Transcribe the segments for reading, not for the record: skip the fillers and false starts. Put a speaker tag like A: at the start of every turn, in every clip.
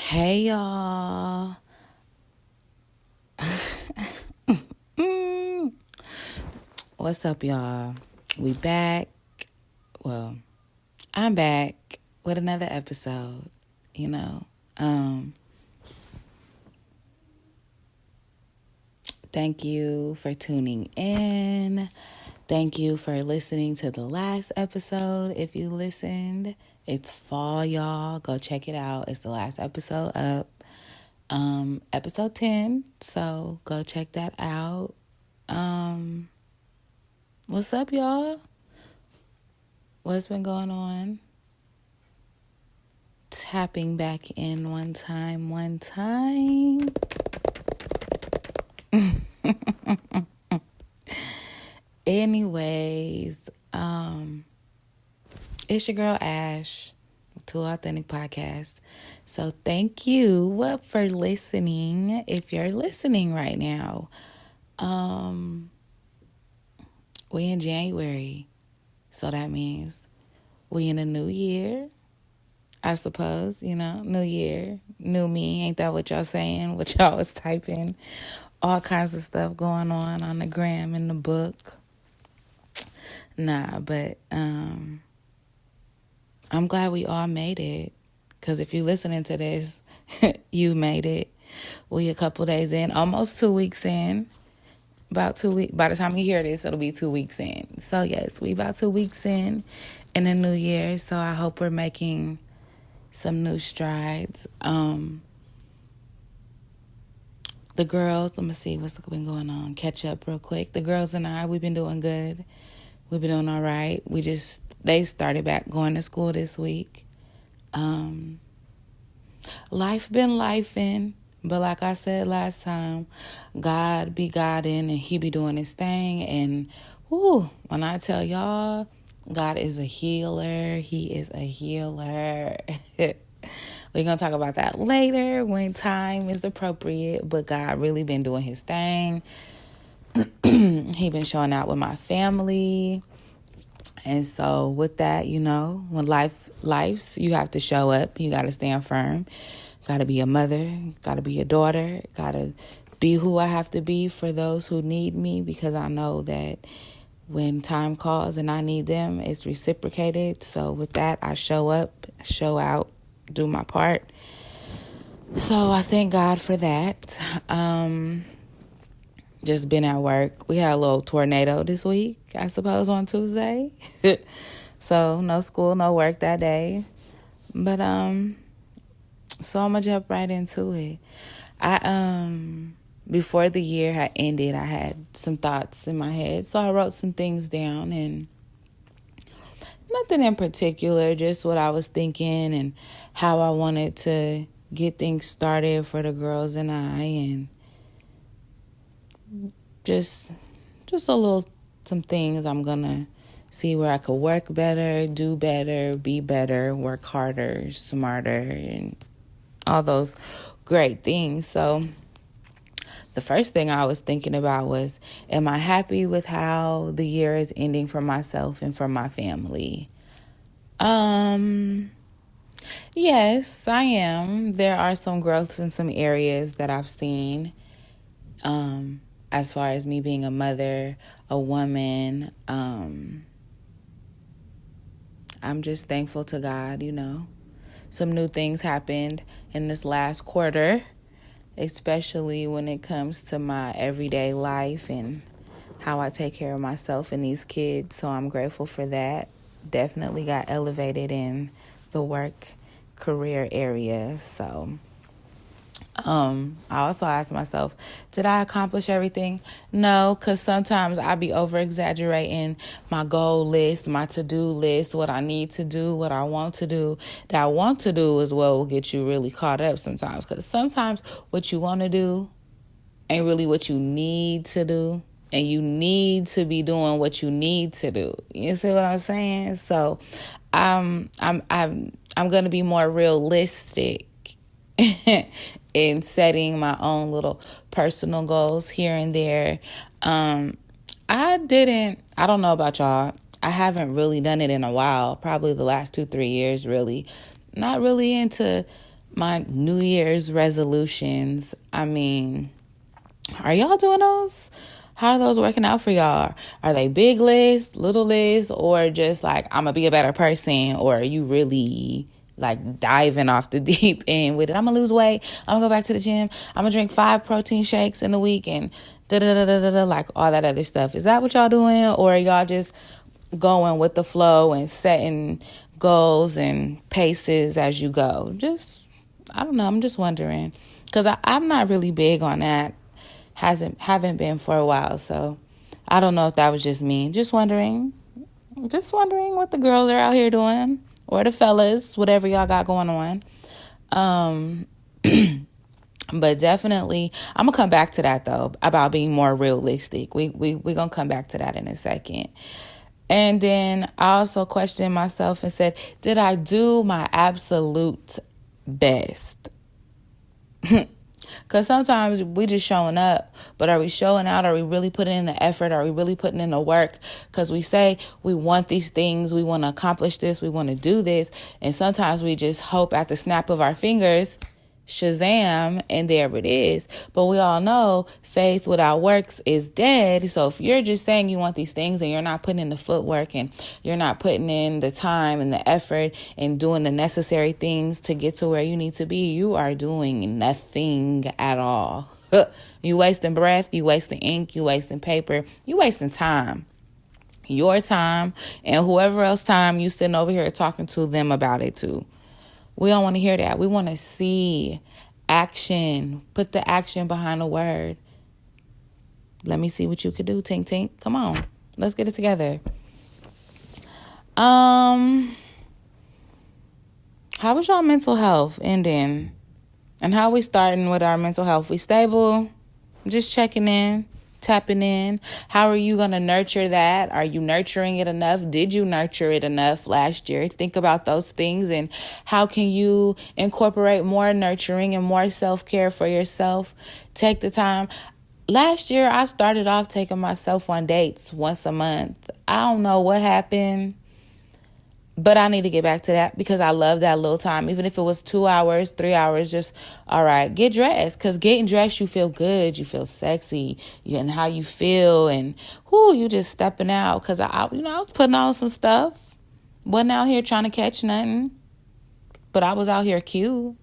A: Hey y'all. What's up, y'all? We back. Well, I'm back with another episode, you know. Thank you for tuning in. Thank you for listening to the last episode. If you listened, it's fall, y'all. Go check it out. It's the last episode up. Episode 10. So go check that out. What's up, y'all? What's been going on? Tapping back in one time. Anyways, it's your girl Ash, Two Authentic Podcast. So thank you for listening. If you're listening right now, we in January, so that means we in a new year. I suppose, new year, new me. Ain't that what y'all saying? What y'all was typing? All kinds of stuff going on the gram in the book. Nah, but I'm glad we all made it. Because if you're listening to this, you made it. We a couple days in, almost 2 weeks in. About 2 weeks. By the time you hear this, it'll be 2 weeks in. So, yes, we about 2 weeks in the new year. So, I hope we're making some new strides. The girls, let me see what's been going on. Catch up real quick. The girls and I, we've been doing good. We've been doing all right. They started back going to school this week. Life been lifing, but like I said last time, God be Godding and He be doing His thing. And when I tell y'all, God is a healer. He is a healer. We're going to talk about that later when time is appropriate. But God really been doing His thing. He been showing out with my family. And so with that, when life's, you have to show up. You got to stand firm. Got to be a mother. Got to be a daughter. Got to be who I have to be for those who need me. Because I know that when time calls and I need them, it's reciprocated. So with that, I show up, show out, do my part. So I thank God for that. Just been at work. We had a little tornado this week, I suppose, on Tuesday. So no school, no work that day. But so I'm gonna jump right into it. Before the year had ended, I had some thoughts in my head. So I wrote some things down, and nothing in particular, just what I was thinking and how I wanted to get things started for the girls and I, and just some things I'm gonna see where I could work better, do better, be better, work harder, smarter, and all those great things. So the first thing I was thinking about was, am I happy with how the year is ending for myself and for my family? Yes, I am. There are some growths in some areas that I've seen. As far as me being a mother, a woman, I'm just thankful to God, Some new things happened in this last quarter, especially when it comes to my everyday life and how I take care of myself and these kids. So I'm grateful for that. Definitely got elevated in the work career area. So I also asked myself, did I accomplish everything? No, because sometimes I be over-exaggerating my goal list, my to-do list, what I need to do, what I want to do. That I want to do as well will get you really caught up sometimes, because sometimes what you want to do ain't really what you need to do, and you need to be doing what you need to do. You see what I'm saying? So I'm going to be more realistic in setting my own little personal goals here and there. I don't know about y'all. I haven't really done it in a while, probably the last 2-3 years, really. Not really into My New Year's resolutions. I mean, are y'all doing those? How are those working out for y'all? Are they big lists, little lists, or just like, I'm going to be a better person? Or are you really like diving off the deep end with it? I'm going to lose weight. I'm going to go back to the gym. I'm going to drink 5 protein shakes in a week and da-da-da-da-da-da, like all that other stuff. Is that what y'all doing? Or are y'all just going with the flow and setting goals and paces as you go? I don't know. I'm just wondering. Because I'm not really big on that. Haven't been for a while, so I don't know if that was just me. Just wondering what the girls are out here doing, or the fellas, whatever y'all got going on. But definitely, I'm gonna come back to that though, about being more realistic. We gonna come back to that in a second. And then I also questioned myself and said, did I do my absolute best? Because sometimes we just showing up, but are we showing out? Are we really putting in the effort? Are we really putting in the work? Because we say we want these things, we want to accomplish this, we want to do this. And sometimes we just hope at the snap of our fingers, Shazam, and there it is. But we all know faith without works is dead. So if you're just saying you want these things and you're not putting in the footwork and you're not putting in the time and the effort and doing the necessary things to get to where you need to be, you are doing nothing at all. You wasting breath, you wasting ink, you wasting paper, you wasting time. Your time and whoever else time you sitting over here talking to them about it too. We don't want to hear that. We want to see action. Put the action behind the word. Let me see what you could do, Tink Tink. Come on. Let's get it together. How was y'all mental health ending? And how we starting with our mental health? We stable? Just checking in, tapping in. How are you going to nurture that? Are you nurturing it enough? Did you nurture it enough last year? Think about those things and how can you incorporate more nurturing and more self-care for yourself? Take the time. Last year, I started off taking myself on dates once a month. I don't know what happened, but I need to get back to that because I love that little time. Even if it was 2 hours, 3 hours, just, all right, get dressed. Because getting dressed, you feel good. You feel sexy. And how you feel. And, you just stepping out. Because, I was putting on some stuff. Wasn't out here trying to catch nothing. But I was out here cute.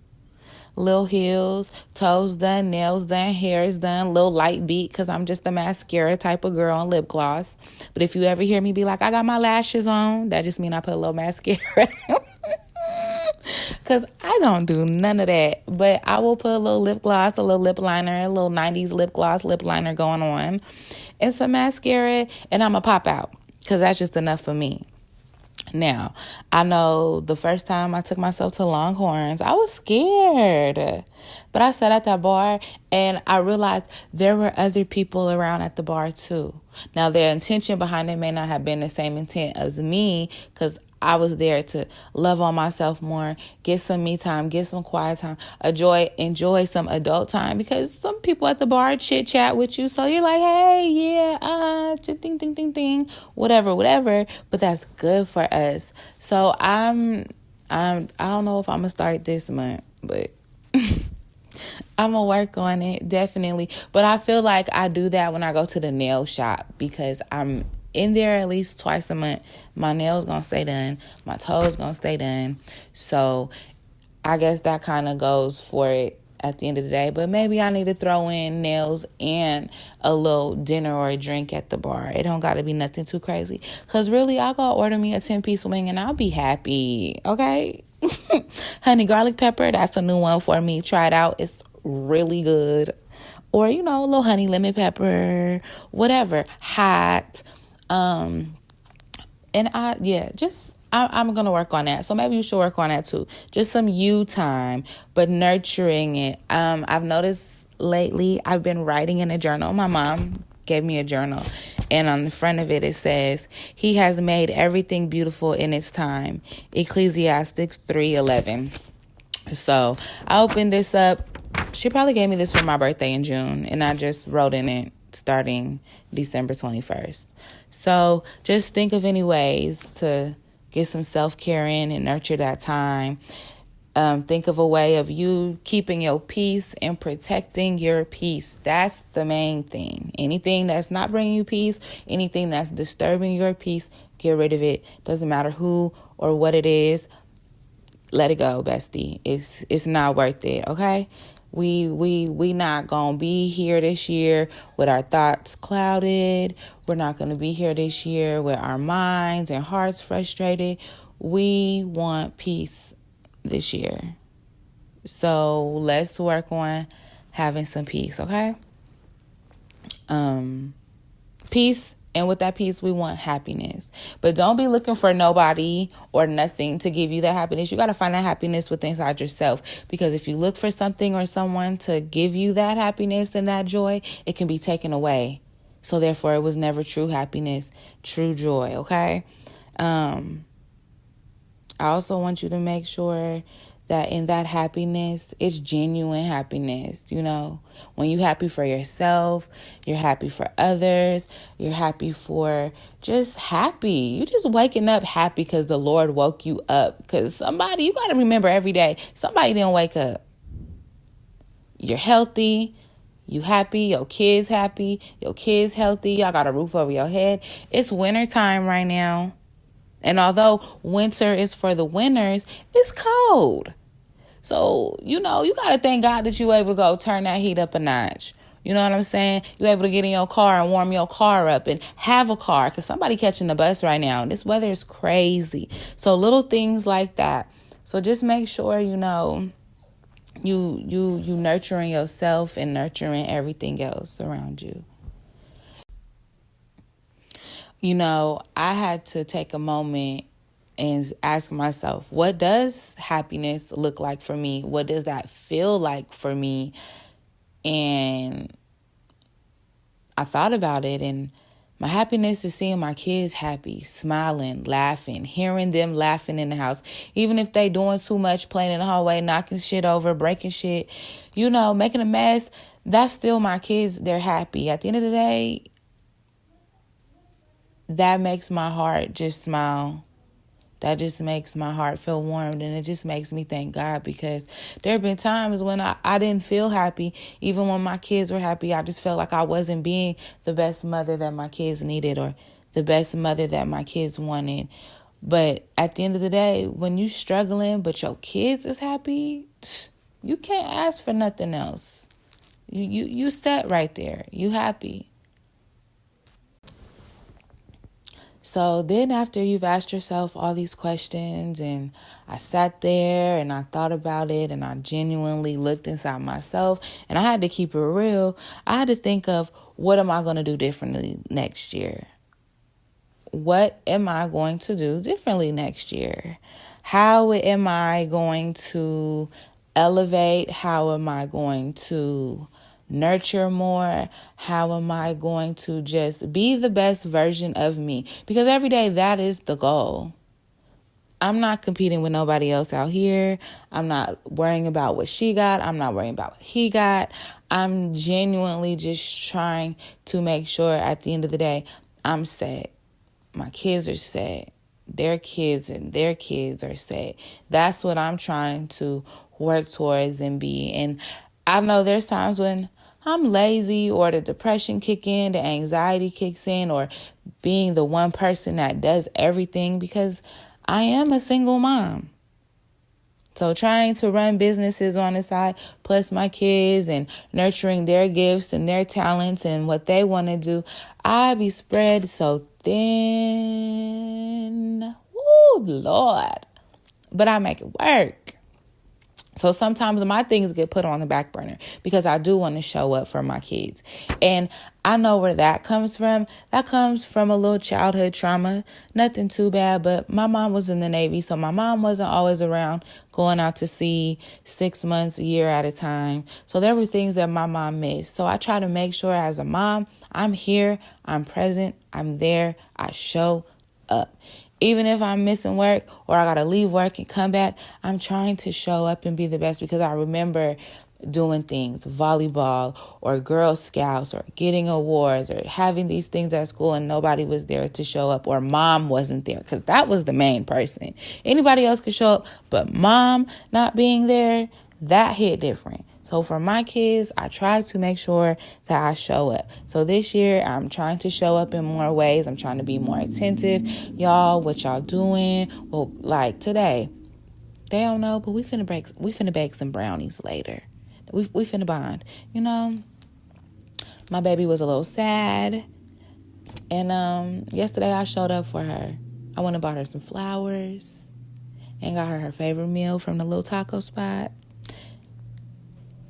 A: Little heels, toes done, nails done, hair is done, little light beat because I'm just a mascara type of girl and lip gloss. But if you ever hear me be like, I got my lashes on, that just mean I put a little mascara. Because I don't do none of that. But I will put a little lip gloss, a little lip liner, a little 90s lip gloss, lip liner going on, and some mascara, and I'm going to pop out because that's just enough for me. Now, I know the first time I took myself to Longhorns, I was scared. But I sat at that bar and I realized there were other people around at the bar too. Now, their intention behind it may not have been the same intent as me because I was there to love on myself more, get some me time, get some quiet time, enjoy some adult time because some people at the bar chit chat with you. So you're like, hey, yeah, ding, ding, ding, ding, whatever. But that's good for us. So I don't know if I'm gonna start this month, but I'm gonna work on it definitely. But I feel like I do that when I go to the nail shop because I'm in there at least twice a month. My nails gonna stay done. My toes gonna stay done. So I guess that kind of goes for it at the end of the day. But maybe I need to throw in nails and a little dinner or a drink at the bar. It don't gotta be nothing too crazy. Because really, I'll go order me a 10-piece wing and I'll be happy. Okay? Honey garlic pepper, that's a new one for me. Try it out. It's really good. Or, a little honey lemon pepper. Whatever. Hot. I'm going to work on that. So maybe you should work on that too. Just some you time, but nurturing it. I've noticed lately I've been writing in a journal. My mom gave me a journal and on the front of it, it says, he has made everything beautiful in its time. Ecclesiastes 3:11. So I opened this up. She probably gave me this for my birthday in June and I just wrote in it starting December 21st. So just think of any ways to get some self-care in and nurture that time. Think of a way of you keeping your peace and protecting your peace. That's the main thing. Anything that's not bringing you peace, anything that's disturbing your peace, get rid of it. Doesn't matter who or what it is. Let it go, bestie. It's not worth it, okay? We not gonna be here this year with our thoughts clouded. We're not gonna be here this year with our minds and hearts frustrated. We want peace this year. So let's work on having some peace, okay? Peace. And with that peace, we want happiness. But don't be looking for nobody or nothing to give you that happiness. You got to find that happiness within inside yourself. Because if you look for something or someone to give you that happiness and that joy, it can be taken away. So therefore, it was never true happiness, true joy, okay? I also want you to make sure that in that happiness, it's genuine happiness, you know. When you're happy for yourself, you're happy for others, you're happy for just happy. You just waking up happy because the Lord woke you up. Because somebody, you got to remember every day, somebody didn't wake up. You're healthy, you happy, your kids happy, your kids healthy, y'all got a roof over your head. It's winter time right now. And although winter is for the winners, it's cold. So, you know, you got to thank God that you able to go turn that heat up a notch. You know what I'm saying? You able to get in your car and warm your car up and have a car because somebody catching the bus right now. This weather is crazy. So little things like that. So just make sure, you know, you nurturing yourself and nurturing everything else around you. You know, I had to take a moment and ask myself, what does happiness look like for me? What does that feel like for me? And I thought about it, and my happiness is seeing my kids happy, smiling, laughing, hearing them laughing in the house. Even if they doing too much, playing in the hallway, knocking shit over, breaking shit, you know, making a mess, that's still my kids. They're happy. At the end of the day, that makes my heart just smile. That just makes my heart feel warmed, and it just makes me thank God because there have been times when I didn't feel happy. Even when my kids were happy, I just felt like I wasn't being the best mother that my kids needed or the best mother that my kids wanted. But at the end of the day, when you struggling but your kids is happy, you can't ask for nothing else. You set right there. You happy. So then after you've asked yourself all these questions, and I sat there and I thought about it and I genuinely looked inside myself and I had to keep it real. I had to think of, what am I going to do differently next year? What am I going to do differently next year? How am I going to elevate? How am I going to nurture more? How am I going to just be the best version of me? Because every day that is the goal. I'm not competing with nobody else out here. I'm not worrying about what she got. I'm not worrying about what he got. I'm genuinely just trying to make sure at the end of the day, I'm set. My kids are set. Their kids and their kids are set. That's what I'm trying to work towards and be. And I know there's times when I'm lazy or the depression kick in, the anxiety kicks in, or being the one person that does everything because I am a single mom. So trying to run businesses on the side, plus my kids and nurturing their gifts and their talents and what they want to do, I be spread so thin. Woo, Lord. But I make it work. So sometimes my things get put on the back burner because I do want to show up for my kids. And I know where that comes from. That comes from a little childhood trauma. Nothing too bad, but my mom was in the Navy, so my mom wasn't always around going out to sea 6 months, a year at a time. So there were things that my mom missed. So I try to make sure as a mom, I'm here, I'm present, I'm there, I show up. Even if I'm missing work or I got to leave work and come back, I'm trying to show up and be the best because I remember doing things, volleyball or Girl Scouts or getting awards or having these things at school and nobody was there to show up, or mom wasn't there, because that was the main person. Anybody else could show up, but mom not being there, that hit different. So for my kids, I try to make sure that I show up. So this year, I'm trying to show up in more ways. I'm trying to be more attentive. Y'all, what y'all doing? Well, like today, they don't know, but we finna bake some brownies later. We finna bond. You know, my baby was a little sad. And yesterday I showed up for her. I went and bought her some flowers and got her favorite meal from the little taco spot.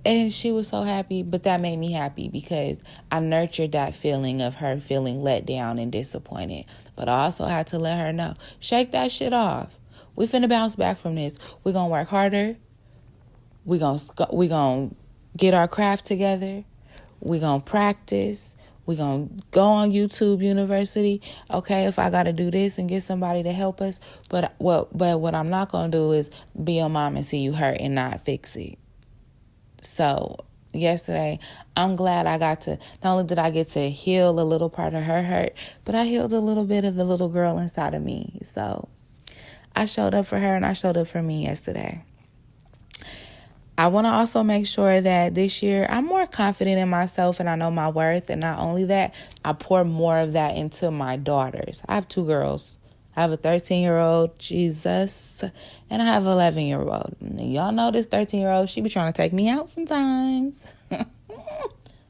A: And she was so happy, but that made me happy because I nurtured that feeling of her feeling let down and disappointed. But I also had to let her know, shake that shit off. We finna bounce back from this. We gonna work harder. We gonna get our craft together. We gonna practice. We gonna go on YouTube University. Okay, if I gotta do this and get somebody to help us. But what I'm not gonna do is be a mom and see you hurt and not fix it. So yesterday, I'm glad I got to, not only did I get to heal a little part of her hurt, but I healed a little bit of the little girl inside of me. So I showed up for her and I showed up for me yesterday. I want to also make sure that this year I'm more confident in myself and I know my worth. And not only that, I pour more of that into my daughters. I have 2 girls. I have a 13-year-old, Jesus, and I have an 11-year-old. Y'all know this 13-year-old, she be trying to take me out sometimes.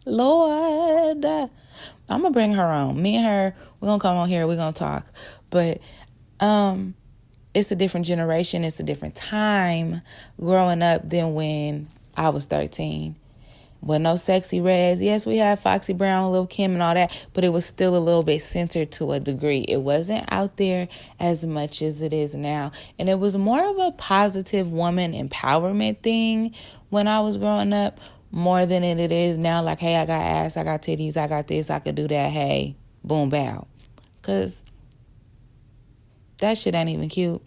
A: Lord, I'm going to bring her on. Me and her, we're going to come on here, we're going to talk. But it's a different generation, it's a different time growing up than when I was 13. With no sexy reds. Yes, we had Foxy Brown, Lil' Kim and all that, but it was still a little bit centered to a degree. It wasn't out there as much as it is now. And it was more of a positive woman empowerment thing when I was growing up, more than it is now. Like, hey, I got ass, I got titties, I got this, I could do that. Hey, boom, bow. Because that shit ain't even cute.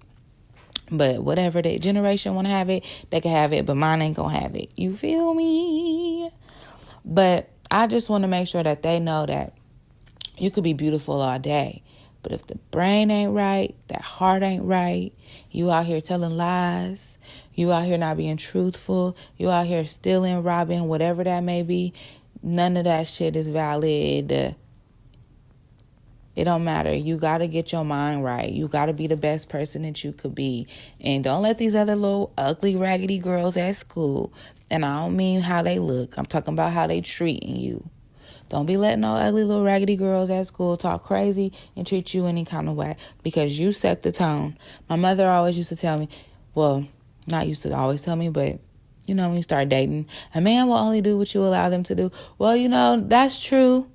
A: But whatever the generation want to have it, they can have it, but mine ain't going to have it. You feel me? But I just want to make sure that they know that you could be beautiful all day. But if the brain ain't right, that heart ain't right, you out here telling lies, you out here not being truthful, you out here stealing, robbing, whatever that may be, none of that shit is valid. It don't matter. You got to get your mind right. You got to be the best person that you could be. And don't let these other little ugly, raggedy girls at school, and I don't mean how they look. I'm talking about how they treating you. Don't be letting no ugly little raggedy girls at school talk crazy and treat you any kind of way, because you set the tone. My mother always used to tell me, well, not used to always tell me, but you know, when you start dating, a man will only do what you allow them to do. Well, you know, that's true.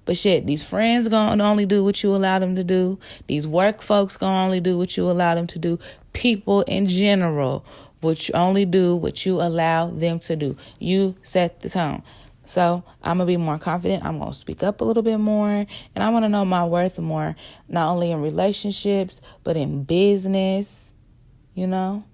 A: But shit, these friends gonna only do what you allow them to do. These work folks gonna only do what you allow them to do. People in general would only do what you allow them to do. You set the tone. So I'm going to be more confident. I'm going to speak up a little bit more. And I want to know my worth more, not only in relationships, but in business, you know.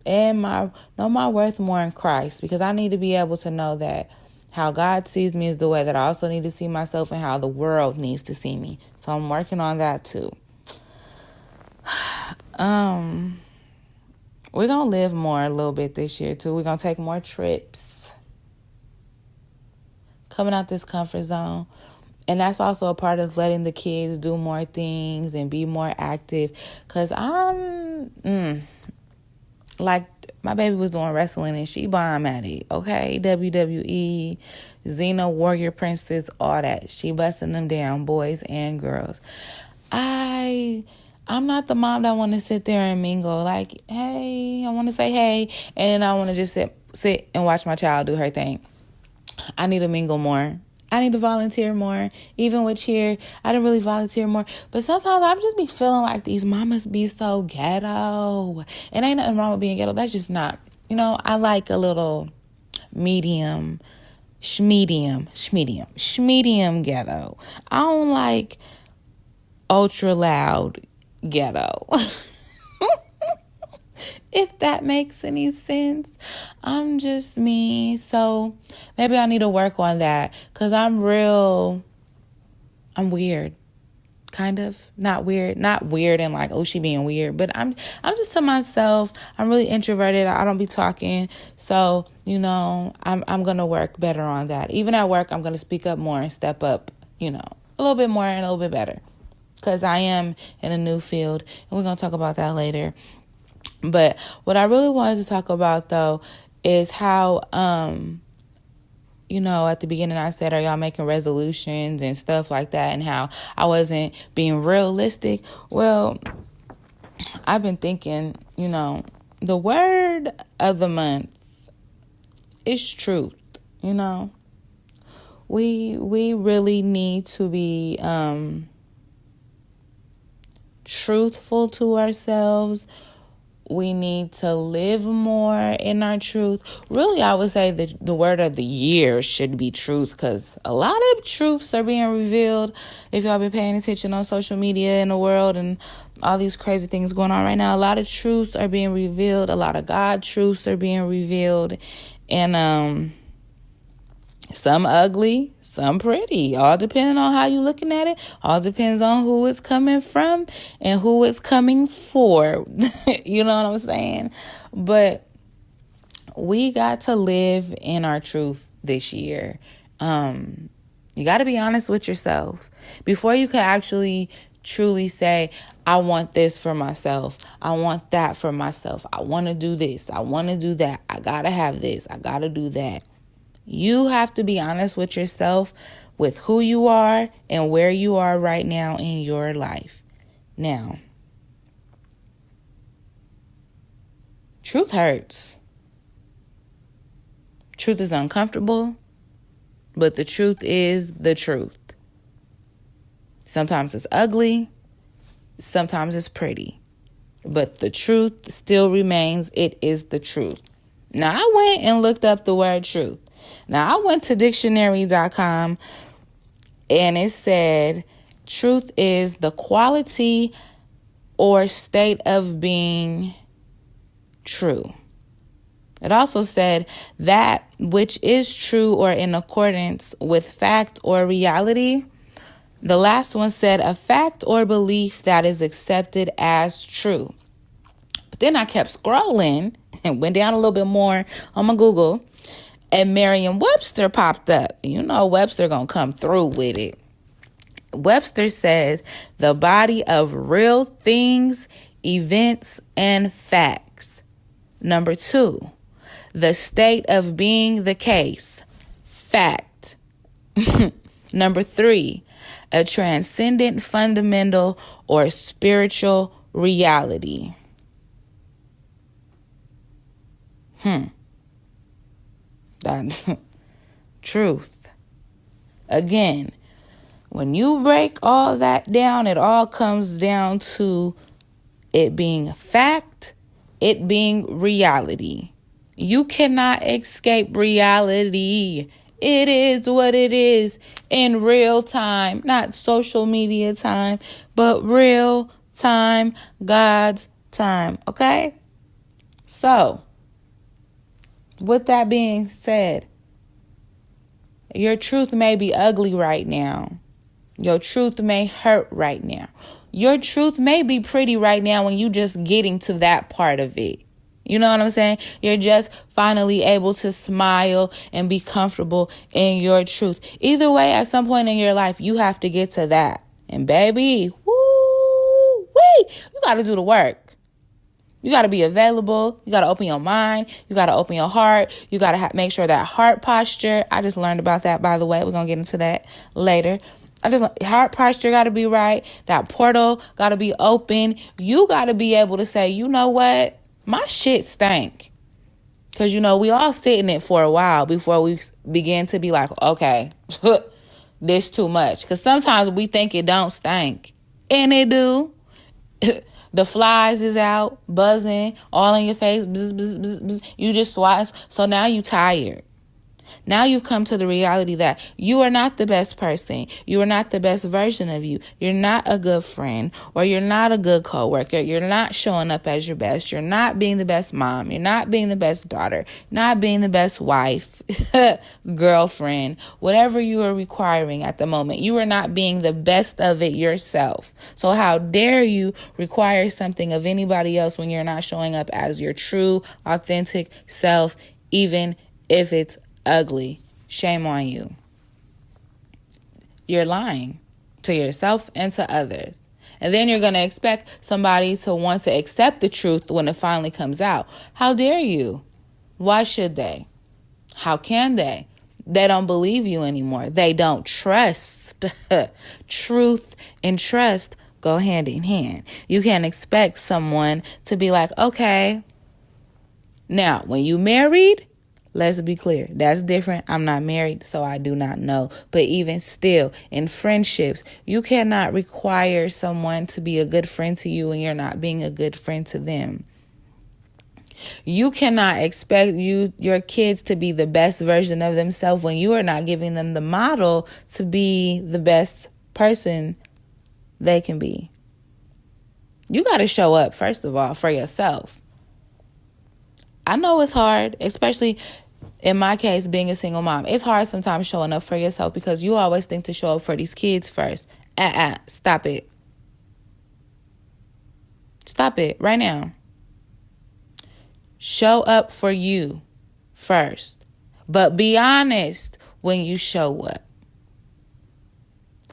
A: And know my worth more in Christ, because I need to be able to know that how God sees me is the way that I also need to see myself, and how the world needs to see me. So I'm working on that too. We're going to live more a little bit this year too. We're going to take more trips. Coming out this comfort zone. And that's also a part of letting the kids do more things and be more active. Because like my baby was doing wrestling and she bomb at it. Okay, WWE, Xena, Warrior Princess, all that. She busting them down, boys and girls. I'm not the mom that want to sit there and mingle. Like, hey, I want to say hey, and I want to just sit and watch my child do her thing. I need to mingle more. I need to volunteer more. Even with cheer, I didn't really volunteer more. But sometimes I just be feeling like these mamas be so ghetto. And ain't nothing wrong with being ghetto. That's just not. You know, I like a little medium ghetto. I don't like ultra loud ghetto. if that makes any sense. I'm just me. So maybe I need to work on that, because I'm weird. Kind of. Not weird and like, oh, she being weird, but I'm just to myself. I'm really introverted. I don't be talking. So, I'm going to work better on that. Even at work, I'm going to speak up more and step up, a little bit more and a little bit better, because I am in a new field, and we're going to talk about that later. But what I really wanted to talk about, though, is how, at the beginning I said, are y'all making resolutions and stuff like that, and how I wasn't being realistic. Well, I've been thinking, the word of the month is truth. We really need to be truthful to ourselves. We need to live more in our truth. Really, I would say that the word of the year should be truth, because a lot of truths are being revealed. If y'all been paying attention on social media in the world and all these crazy things going on right now, a lot of truths are being revealed. A lot of God truths are being revealed. And some ugly, some pretty, all depending on how you looking at it. All depends on who it's coming from and who it's coming for. You know what I'm saying? But we got to live in our truth this year. You got to be honest with yourself before you can actually truly say, I want this for myself. I want that for myself. I want to do this. I want to do that. I got to have this. I got to do that. You have to be honest with yourself, with who you are and where you are right now in your life. Now, truth hurts. Truth is uncomfortable, but the truth is the truth. Sometimes it's ugly, sometimes it's pretty, but the truth still remains. It is the truth. Now, I went and looked up the word truth. Now, I went to dictionary.com, and it said truth is the quality or state of being true. It also said that which is true or in accordance with fact or reality. The last one said a fact or belief that is accepted as true. But then I kept scrolling and went down a little bit more on my Google, and Merriam-Webster popped up. Webster gonna come through with it. Webster says the body of real things, events, and facts. Number 2, the state of being the case, fact. Number 3, a transcendent, fundamental, or spiritual reality. That's truth. Again, when you break all that down, it all comes down to it being fact, it being reality. You cannot escape reality. It is what it is in real time, not social media time, but real time, God's time. Okay? So, with that being said, your truth may be ugly right now. Your truth may hurt right now. Your truth may be pretty right now when you just getting to that part of it. You know what I'm saying? You're just finally able to smile and be comfortable in your truth. Either way, at some point in your life, you have to get to that. And baby, woo-wee, you got to do the work. You got to be available. You got to open your mind. You got to open your heart. You got to make sure that heart posture. I just learned about that, by the way. We're going to get into that later. Heart posture got to be right. That portal got to be open. You got to be able to say, you know what? My shit stank. Because, we all sit in it for a while before we begin to be like, okay, this too much. Because sometimes we think it don't stink. And it do. The flies is out, buzzing, all in your face. Bzz, bzz, bzz, bzz. You just swat. So now you tired. Now you've come to the reality that you are not the best person. You are not the best version of you. You're not a good friend, or you're not a good coworker. You're not showing up as your best. You're not being the best mom. You're not being the best daughter, not being the best wife, girlfriend, whatever you are requiring at the moment. You are not being the best of it yourself. So how dare you require something of anybody else when you're not showing up as your true, authentic self, even if it's ugly? Shame on you. You're lying to yourself and to others. And then you're going to expect somebody to want to accept the truth when it finally comes out. How dare you? Why should they? How can they? They don't believe you anymore. They don't trust. Truth and trust go hand in hand. You can't expect someone to be like, okay, now when you married, let's be clear, that's different. I'm not married, so I do not know. But even still, in friendships, you cannot require someone to be a good friend to you when you're not being a good friend to them. You cannot expect your kids to be the best version of themselves when you are not giving them the model to be the best person they can be. You got to show up, first of all, for yourself. I know it's hard, especially in my case, being a single mom. It's hard sometimes showing up for yourself because you always think to show up for these kids first. Stop it. Stop it right now. Show up for you first. But be honest when you show up.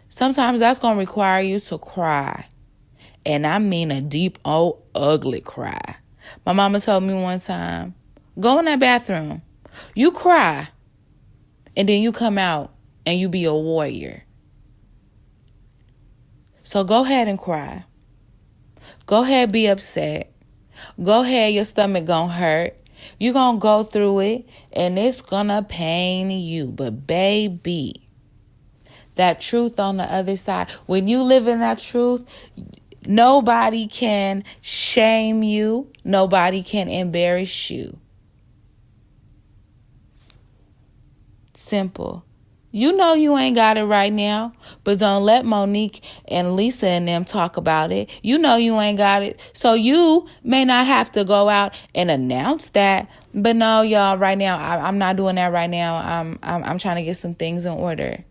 A: Sometimes that's going to require you to cry. And I mean a deep, old, ugly cry. My mama told me one time, go in that bathroom. You cry. And then you come out and you be a warrior. So go ahead and cry. Go ahead, be upset. Go ahead, your stomach gonna hurt. You gonna go through it and it's gonna pain you. But baby, that truth on the other side, when you live in that truth, nobody can shame you. Nobody can embarrass you. Simple. You know you ain't got it right now, but don't let Monique and Lisa and them talk about it. You know you ain't got it. So you may not have to go out and announce that. But no, y'all, right now, I'm not doing that right now. I'm trying to get some things in order.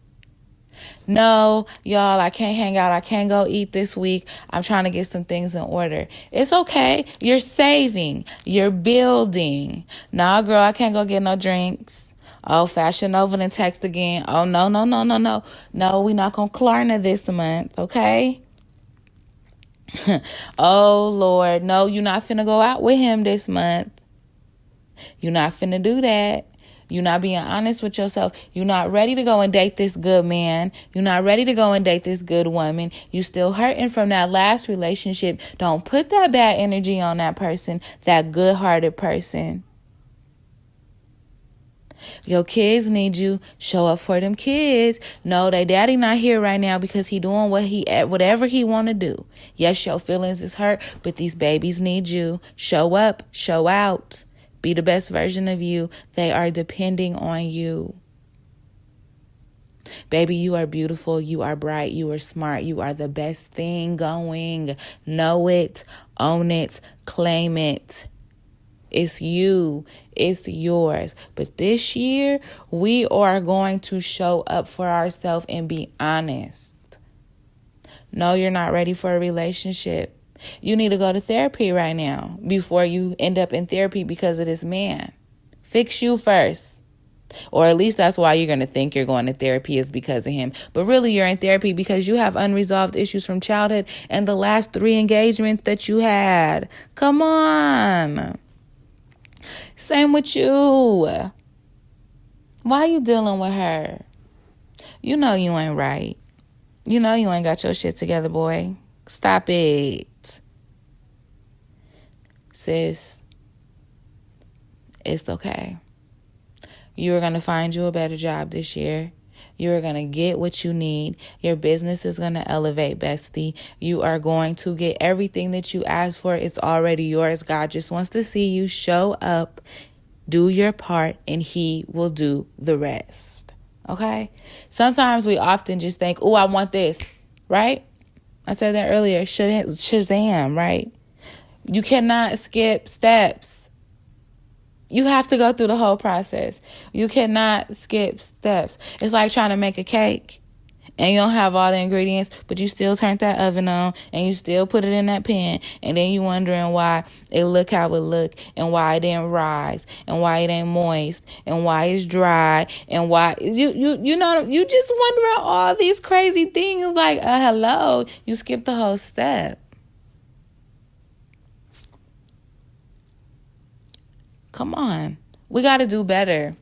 A: No, y'all, I can't hang out. I can't go eat this week. I'm trying to get some things in order. It's okay. You're saving. You're building. Nah, girl, I can't go get no drinks. Oh, Fashion Nova and text again. Oh, no. No, we not going to Klarna this month, okay? Oh, Lord. No, you're not finna go out with him this month. You're not finna do that. You're not being honest with yourself. You're not ready to go and date this good man. You're not ready to go and date this good woman. You still hurting from that last relationship. Don't put that bad energy on that person, that good-hearted person. Your kids need you. Show up for them kids. No, they daddy not here right now because he doing whatever he want to do. Yes, your feelings is hurt, but these babies need you. Show up, show out. Be the best version of you. They are depending on you. Baby, you are beautiful. You are bright. You are smart. You are the best thing going. Know it. Own it. Claim it. It's you. It's yours. But this year, we are going to show up for ourselves and be honest. No, you're not ready for a relationship. You need to go to therapy right now before you end up in therapy because of this man. Fix you first. Or at least that's why you're going to think you're going to therapy is because of him. But really, you're in therapy because you have unresolved issues from childhood and the last 3 engagements that you had. Come on. Same with you. Why you dealing with her? You know you ain't right. You know you ain't got your shit together, boy. Stop it. Sis, it's okay. You are going to find you a better job this year. You are going to get what you need. Your business is going to elevate, bestie. You are going to get everything that you asked for. It's already yours. God just wants to see you show up Do your part and he will do the rest. Okay? Sometimes we often just think, oh, I want this, right? I said that earlier. Shazam, right? You cannot skip steps. You have to go through the whole process. You cannot skip steps. It's like trying to make a cake and you don't have all the ingredients, but you still turned that oven on and you still put it in that pan, and then you wondering why it look how it look and why it didn't rise and why it ain't moist and why it's dry and why you know, you just wondering all these crazy things like hello, you skipped the whole step. Come on. We got to do better.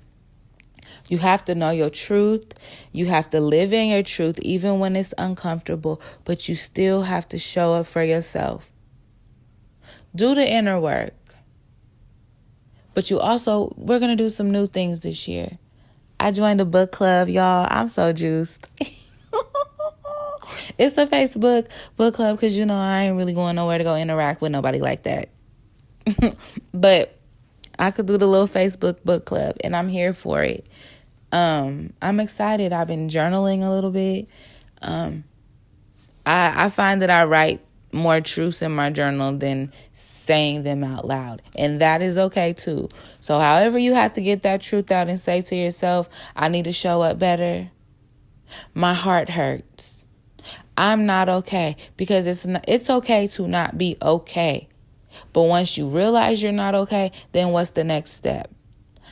A: You have to know your truth. You have to live in your truth even when it's uncomfortable, but you still have to show up for yourself. Do the inner work. But we're going to do some new things this year. I joined a book club, y'all. I'm so juiced. It's a Facebook book club because, I ain't really going nowhere to go interact with nobody like that. But I could do the little Facebook book club, and I'm here for it. I'm excited. I've been journaling a little bit. I find that I write more truths in my journal than saying them out loud, and that is okay too. So however you have to get that truth out and say to yourself, I need to show up better. My heart hurts. I'm not okay, because it's okay to not be okay. But once you realize you're not okay, then what's the next step?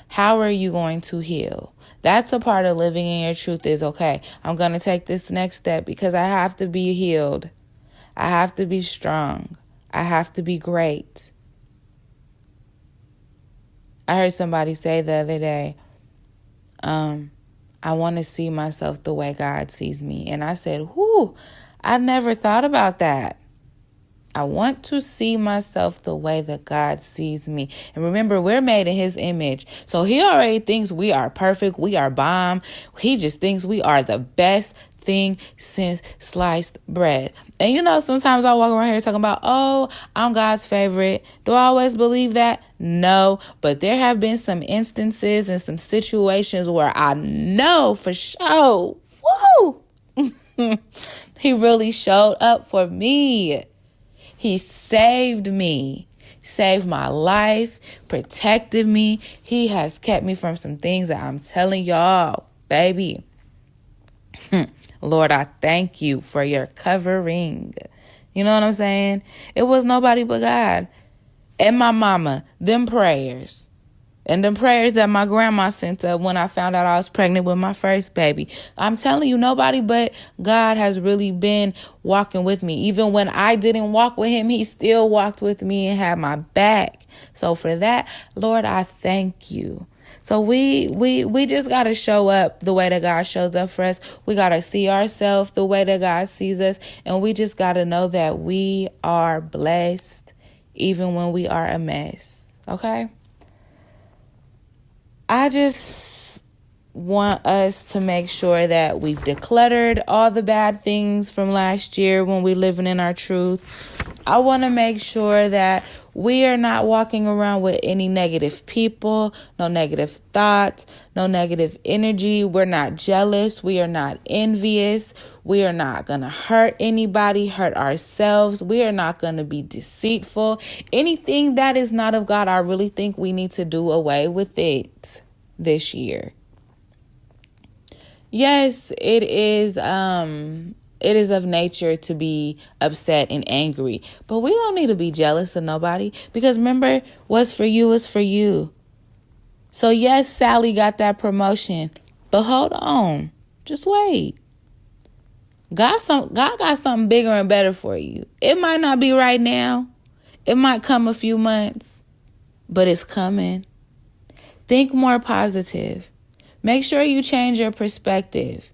A: How are you going to heal? That's a part of living in your truth is, okay, I'm going to take this next step because I have to be healed. I have to be strong. I have to be great. I heard somebody say the other day, I want to see myself the way God sees me. And I said, I never thought about that. I want to see myself the way that God sees me. And remember, we're made in his image. So he already thinks we are perfect. We are bomb. He just thinks we are the best thing since sliced bread. And sometimes I walk around here talking about, I'm God's favorite. Do I always believe that? No. But there have been some instances and some situations where I know for sure, he really showed up for me. He saved me, saved my life, protected me. He has kept me from some things that I'm telling y'all, baby. Lord, I thank you for your covering. You know what I'm saying? It was nobody but God and my mama, them prayers. And the prayers that my grandma sent up when I found out I was pregnant with my first baby. I'm telling you, nobody but God has really been walking with me. Even when I didn't walk with him, he still walked with me and had my back. So for that, Lord, I thank you. So we just got to show up the way that God shows up for us. We got to see ourselves the way that God sees us. And we just got to know that we are blessed even when we are a mess. Okay? I just want us to make sure that we've decluttered all the bad things from last year when we're living in our truth. I want to make sure that we are not walking around with any negative people, no negative thoughts, no negative energy. We're not jealous. We are not envious. We are not going to hurt anybody, hurt ourselves. We are not going to be deceitful. Anything that is not of God, I really think we need to do away with it this year. Yes, it is of nature to be upset and angry, but we don't need to be jealous of nobody, because remember, what's for you is for you. So yes, Sally got that promotion, but hold on, just wait. God got something bigger and better for you. It might not be right now. It might come a few months, but it's coming. Think more positive. Make sure you change your perspective.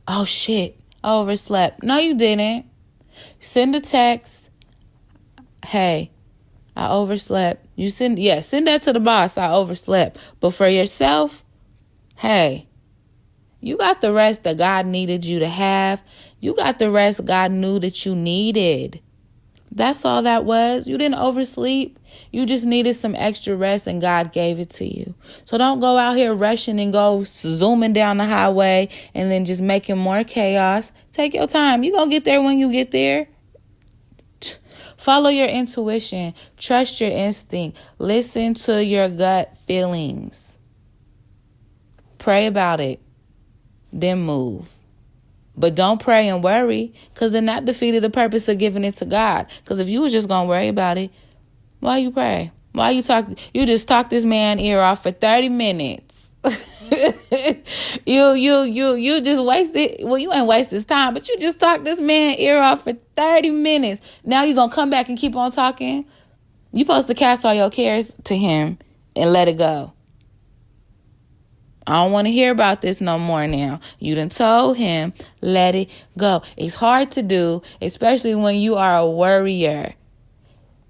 A: Oh shit, I overslept. No, you didn't. Send a text. Hey, I overslept. Send that to the boss. I overslept. But for yourself, hey, you got the rest that God needed you to have. You got the rest God knew that you needed. That's all that was. You didn't oversleep. You just needed some extra rest and God gave it to you. So don't go out here rushing and go zooming down the highway and then just making more chaos. Take your time. You're going to get there when you get there. Follow your intuition. Trust your instinct. Listen to your gut feelings. Pray about it. Then move. But don't pray and worry, because then that defeated the purpose of giving it to God. Because if you was just going to worry about it, why you pray? Why you talk? You just talk this man ear off for 30 minutes. You just wasted. Well, you ain't waste his time, but you just talked this man ear off for 30 minutes. Now you going to come back and keep on talking? You supposed to cast all your cares to him and let it go. I don't want to hear about this no more now. You done told him, let it go. It's hard to do, especially when you are a worrier.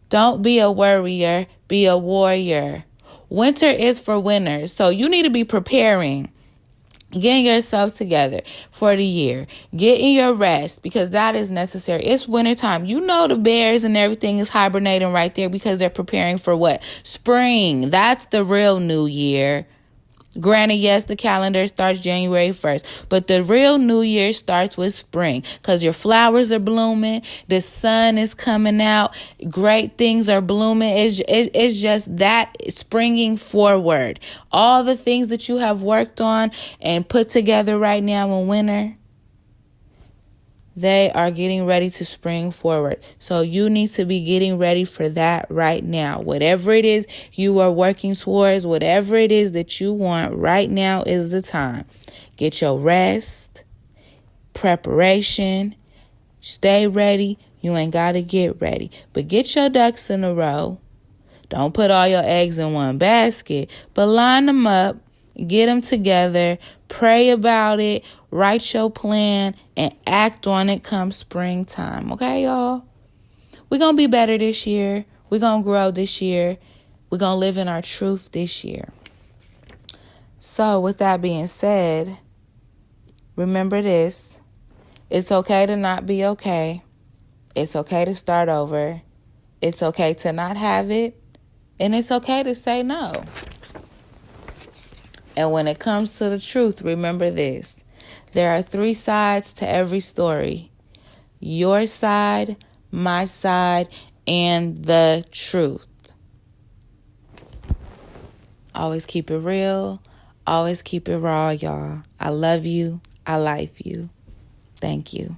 A: Don't be a worrier, be a warrior. Winter is for winners, so you need to be preparing. Getting yourself together for the year. Getting your rest, because that is necessary. It's wintertime. You know the bears and everything is hibernating right there because they're preparing for what? Spring. That's the real new year. Granted, yes, the calendar starts January 1st, but the real new year starts with spring because your flowers are blooming, the sun is coming out, great things are blooming. It's just that springing forward. All the things that you have worked on and put together right now in winter, they are getting ready to spring forward. So you need to be getting ready for that right now. Whatever it is you are working towards, whatever it is that you want, right now is the time. Get your rest, preparation, stay ready. You ain't got to get ready, but get your ducks in a row. Don't put all your eggs in one basket, but line them up, get them together, pray about it, write your plan, and act on it come springtime. Okay, y'all? We're going to be better this year. We're going to grow this year. We're going to live in our truth this year. So with that being said, remember this. It's okay to not be okay. It's okay to start over. It's okay to not have it. And it's okay to say no. And when it comes to the truth, remember this. There are 3 sides to every story. Your side, my side, and the truth. Always keep it real. Always keep it raw, y'all. I love you. I like you. Thank you.